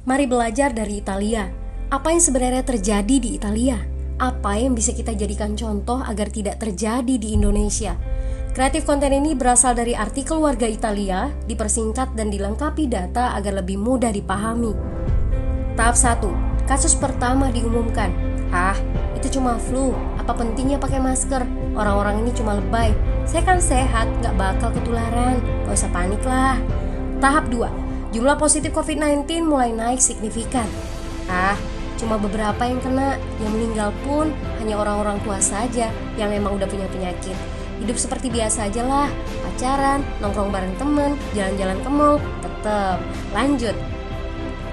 Mari belajar dari Italia. Apa yang sebenarnya terjadi di Italia? Apa yang bisa kita jadikan contoh agar tidak terjadi di Indonesia? Kreatif konten ini berasal dari artikel warga Italia, dipersingkat dan dilengkapi data agar lebih mudah dipahami. Tahap 1. Kasus pertama diumumkan. Itu cuma flu. Apa pentingnya pakai masker? Orang-orang ini cuma lebay. Saya kan sehat, gak bakal ketularan. Gak usah panik lah. Tahap 2. Jumlah positif COVID-19 mulai naik signifikan. Cuma beberapa yang kena. Yang meninggal pun hanya orang-orang tua saja yang emang udah punya penyakit. Hidup seperti biasa aja lah. Pacaran, nongkrong bareng temen, jalan-jalan ke mall, tetep lanjut.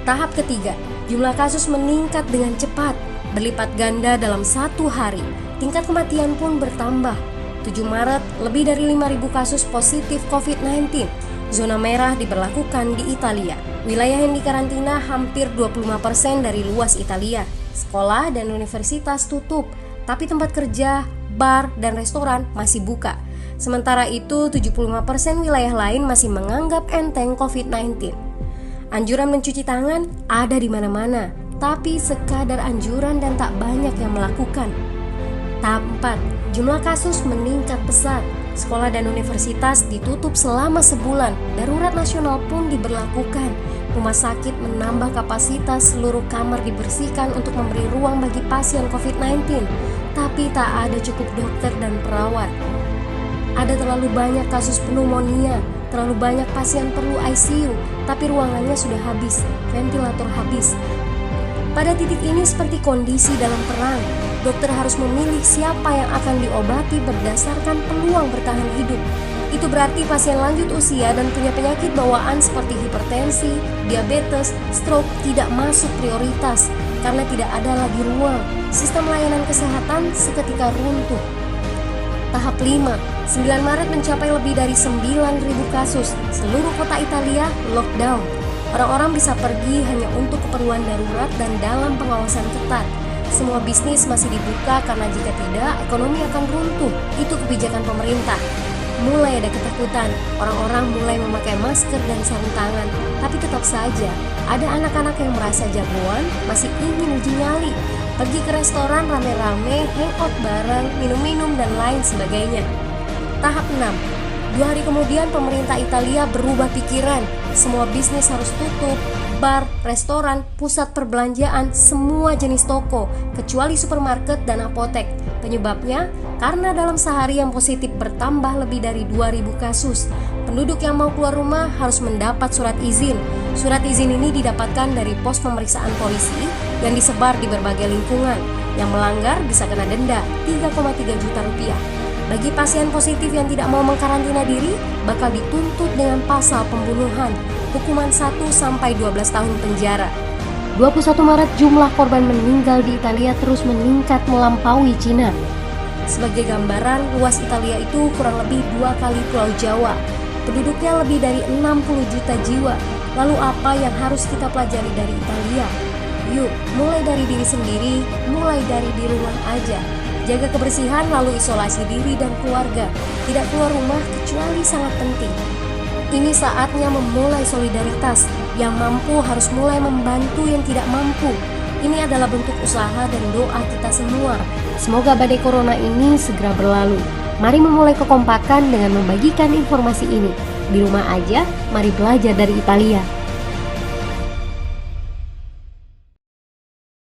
Tahap ketiga. Jumlah kasus meningkat dengan cepat, berlipat ganda dalam 1 hari. Tingkat kematian pun bertambah. 7 Maret, lebih dari 5.000 kasus positif COVID-19. Zona merah diberlakukan di Italia. Wilayah yang dikarantina hampir 25% dari luas Italia. Sekolah dan universitas tutup, tapi tempat kerja, bar, dan restoran masih buka. Sementara itu, 75% wilayah lain masih menganggap enteng COVID-19. Anjuran mencuci tangan ada di mana-mana, tapi sekadar anjuran dan tak banyak yang melakukan. Tahap 4. Jumlah kasus meningkat pesat. Sekolah dan universitas ditutup selama sebulan. Darurat nasional pun diberlakukan. Rumah sakit menambah kapasitas, seluruh kamar dibersihkan untuk memberi ruang bagi pasien COVID-19. Tapi tak ada cukup dokter dan perawat. Ada terlalu banyak kasus pneumonia, terlalu banyak pasien perlu ICU, tapi ruangannya sudah habis, ventilator habis. Pada titik ini seperti kondisi dalam perang. Dokter harus memilih siapa yang akan diobati berdasarkan peluang bertahan hidup. Itu berarti pasien lanjut usia dan punya penyakit bawaan seperti hipertensi, diabetes, stroke tidak masuk prioritas karena tidak ada lagi ruang. Sistem layanan kesehatan seketika runtuh. Tahap 5. 9 Maret mencapai lebih dari 9.000 kasus. Seluruh kota Italia lockdown. Orang-orang bisa pergi hanya untuk keperluan darurat dan dalam pengawasan ketat. Semua bisnis masih dibuka karena jika tidak, ekonomi akan runtuh. Itu kebijakan pemerintah. Mulai ada ketakutan, orang-orang mulai memakai masker dan sarung tangan. Tapi tetap saja, ada anak-anak yang merasa jagoan, masih ingin uji nyali. Pergi ke restoran rame-rame, hangout bareng, minum-minum dan lain sebagainya. Tahap 6. 2 hari kemudian pemerintah Italia berubah pikiran. Semua bisnis harus tutup. Bar, restoran, pusat perbelanjaan, semua jenis toko, kecuali supermarket dan apotek. Penyebabnya, karena dalam sehari yang positif bertambah lebih dari 2.000 kasus. Penduduk yang mau keluar rumah harus mendapat surat izin. Surat izin ini didapatkan dari pos pemeriksaan polisi yang disebar di berbagai lingkungan. Yang melanggar bisa kena denda 3,3 juta rupiah. Bagi pasien positif yang tidak mau mengkarantina diri, bakal dituntut dengan pasal pembunuhan, hukuman 1-12 tahun penjara. 21 Maret jumlah korban meninggal di Italia terus meningkat melampaui Cina. Sebagai gambaran, luas Italia itu kurang lebih 2 kali Pulau Jawa. Penduduknya lebih dari 60 juta jiwa. Lalu apa yang harus kita pelajari dari Italia? Yuk, mulai dari diri sendiri, mulai dari di rumah aja. Jaga kebersihan lalu isolasi diri dan keluarga. Tidak keluar rumah kecuali sangat penting. Ini saatnya memulai solidaritas. Yang mampu harus mulai membantu yang tidak mampu. Ini adalah bentuk usaha dan doa kita semua. Semoga badai corona ini segera berlalu. Mari memulai kekompakan dengan membagikan informasi ini. Di rumah aja, mari belajar dari Italia.